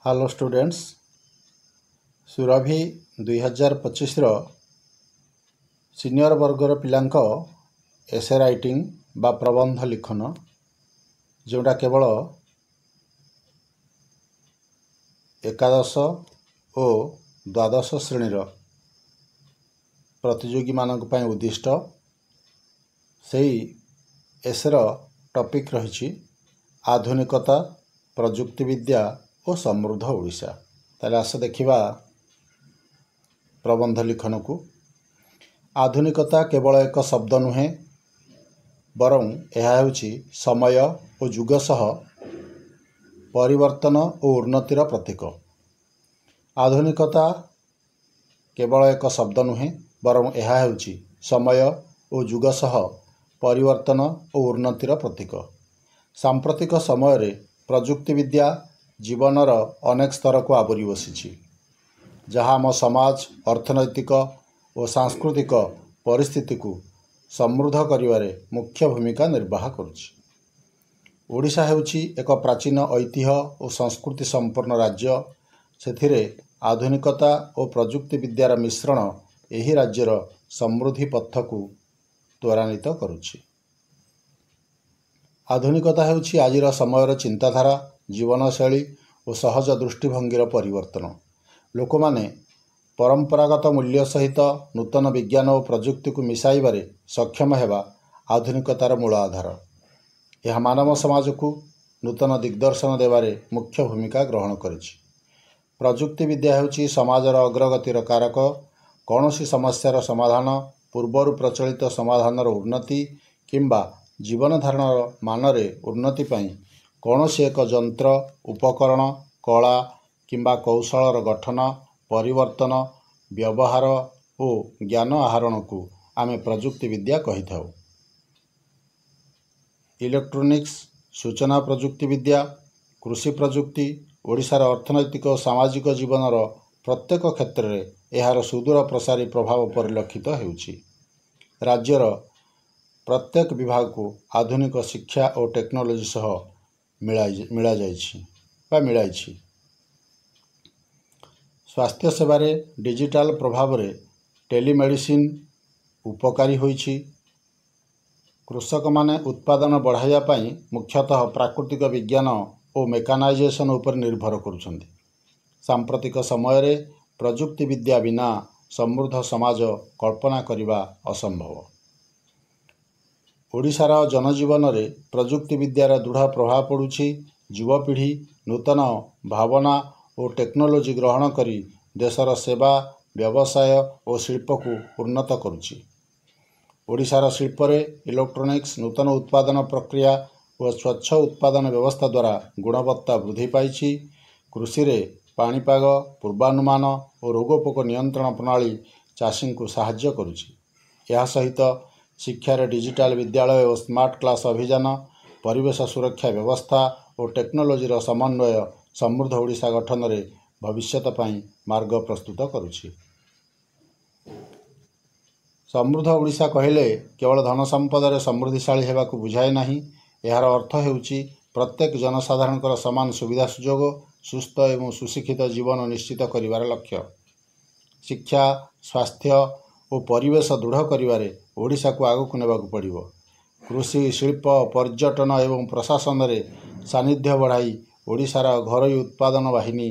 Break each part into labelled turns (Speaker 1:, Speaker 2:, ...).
Speaker 1: Hello students, Surabhi 2025 senior वर्गर पिलांक essay writing बा प्रबंध लिखन जोटा केवल एकादश और द्वादश श्रेणीर प्रतियोगी मानक पय उद्दिष्ट सेही एसेर टॉपिक रही आधुनिकता, प्रजुक्तिविद्या और समृद्ध ओडिशा। ताले आस देखिबा प्रबंध लिखन को। आधुनिकता केवल एक शब्द नुहे बरं यह हेउछि समय और जुग सह परिवर्तन और उन्नतिर प्रतीक। आधुनिकता केवल एक शब्द नुहे बरं यह हेउछि समय और जुग सह परिवर्तन और उन्नतिर प्रतीक। सांप्रतिक समय रे प्रजुक्तिविद्या जीवनर अनेक स्तर को आवरी बसी, जहाँ आम समाज, अर्थनैतिक और सांस्कृतिक परिस्थिति को समृद्ध करिवारे मुख्य भूमिका निर्वाह करुछि। ओडिशा हेउछि एक प्राचीन ऐतिह्य और संस्कृति संपन्न राज्य। सेथिरे आधुनिकता और प्रजुक्तिविद्यार मिश्रण एही राज्यर समृद्धि पथ को त्वरान्वित करुछि। आधुनिकता हेउछि आजिर समयर चिंताधारा, जीवनशैली और सहज दृष्टिभंगीर परिवर्तन। लोक माने परंपरागत मूल्य सहित नूतन विज्ञान और प्रजुक्ति को मिसाइबारे सक्षम हेबा आधुनिकतार मूल आधार। यह मानव समाज को नूतन दिग्दर्शन देवारे मुख्य भूमिका ग्रहण करिछि। प्रजुक्तिविद्या हेउछि समाजर अग्रगतिर कारक। कौनसी समस्यार समाधान, पूर्वर प्रचलित समाधानर उन्नति किंबा जीवन धारणर मानरे उन्नति पई कौनसी एक यंत्र, उपकरण, कला किंबा कौशलर गठन, परिवर्तन, व्यवहार और ज्ञान आहरण को आमे प्रजुक्तिविद्या कहि थाउ। इलेक्ट्रोनिक्स, सूचना प्रजुक्तिविद्या, कृषि प्रजुक्ति ओडिशार अर्थनैतिक और सामाजिक जीवनर प्रत्येक क्षेत्र में यार सुदूर प्रसारी प्रभाव परिलक्षित हेउछि। राज्यर प्रत्येक विभाग को आधुनिक शिक्षा और टेक्नोलोजी सह मिलाइछि। स्वास्थ्य सेवार डिजिटल प्रभाव रे टेलीमेडिसिन उपकारी होइछि। कृषक माने उत्पादन बढ़ाइया पई मुख्यतः प्राकृतिक विज्ञान और मेकानाइजेशन उपर निर्भर करुछन्ति। सांप्रतिक समय रे प्रजुक्तिविद्या बिना समृद्ध समाज कल्पना करिबा असंभव। ओडिशार जनजीवन रे प्रजुक्तिविद्यार दृढ़ प्रभाव पड़ुछि। युवपीढ़ी नूतन भावना और टेक्नोलोजी ग्रहण करी देशर सेवा, व्यवसाय और शिल्प को उन्नत करुछि। ओडिशार शिल्प रे इलेक्ट्रोनिक्स, नूतन उत्पादन प्रक्रिया और स्वच्छ उत्पादन व्यवस्था द्वारा गुणवत्ता वृद्धि पाइछि। कृषि रे पाणीपाग पूर्वानुमान और रोगपोक नियंत्रण प्रणाली चाषी को साहाय्य करुछि। यह सहित शिक्षा रे डिजिटल विद्यालय और स्मार्ट क्लास अभियान, परिवेश सुरक्षा व्यवस्था और टेक्नोलोजीर समन्वय समृद्ध ओडिशा गठन रे भविष्यत पई मार्ग प्रस्तुत करुछि। समृद्ध ओडिशा कहले केवल धन संपद समृद्धिशाली हेबाकु बुझाए नाही। यार अर्थ हेउछि प्रत्येक जनसाधारणकर समान सुविधा सुजोग, सुस्थ एवं सुशिक्षित जीवन निश्चित करिवार लक्ष्य। शिक्षा, स्वास्थ्य और परिवेश दृढ़ करिवारे ओडिशा को आगकु नेबाकु पड़िबो। कृषि, शिल्प, पर्यटन एवं प्रशासन रे सानिध्य बढ़ाई ओडिशार घरोई उत्पादन वाहिनी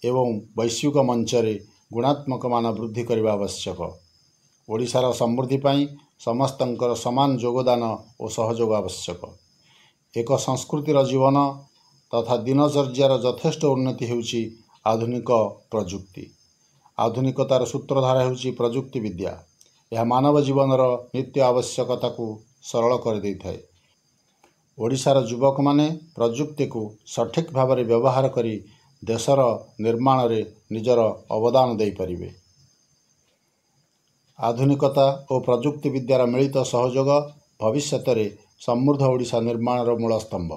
Speaker 1: एवं वैश्विक मंच रे गुणात्मक मान वृद्धि करने आवश्यक। ओडिशार समृद्धि पाई समस्तंकर समान योगदान और सहयोग आवश्यक। एक संस्कृतिर जीवन तथा दिनचर्यार यथेष्ट उन्नति हेउछि आधुनिक प्रजुक्ति। आधुनिकतार सूत्रधार हेउछि प्रजुक्तिविद्या। यह मानव जीवनर नित्य आवश्यकता को सरल कर देइथाय। ओडिशार युवक माने प्रजुक्ति को सठिक भाव में व्यवहार करी देशर निर्माण रे निजर अवदान दे परिबे। आधुनिकता और प्रजुक्तिविद्यार मिलित सहयोग भविष्यत रे समृद्ध ओडिशा निर्माणर मूल स्तंभ।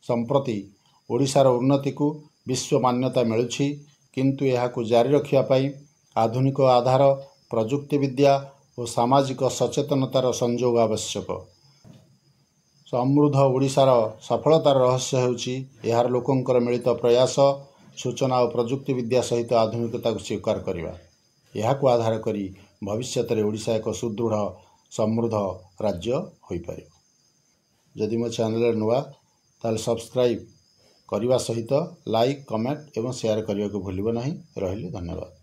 Speaker 1: संप्रति ओडिशार उन्नति को विश्व मान्यता मिलुछि, किंतु यहाकु जारी रखिया पाई आधुनिक आधार, प्रजुक्तिविद्या और सामाजिक सचेतनतार संयोग आवश्यक। समृद्ध ओडिशार सफलतार रहस्य हेउछि एहार लोकंकर मिलित प्रयास, सूचना और प्रजुक्ति विद्या सहित आधुनिकता को स्वीकार करवा। यह आधार करी भविष्य में ओडिशा एक सुदृढ़ समृद्ध राज्य हो पार। जदि मो चैनल नुआ ताल सब्सक्राइब करने सहित लाइक कमेंट एवं शेयर करने को भूलिब नहीं। रही धन्यवाद।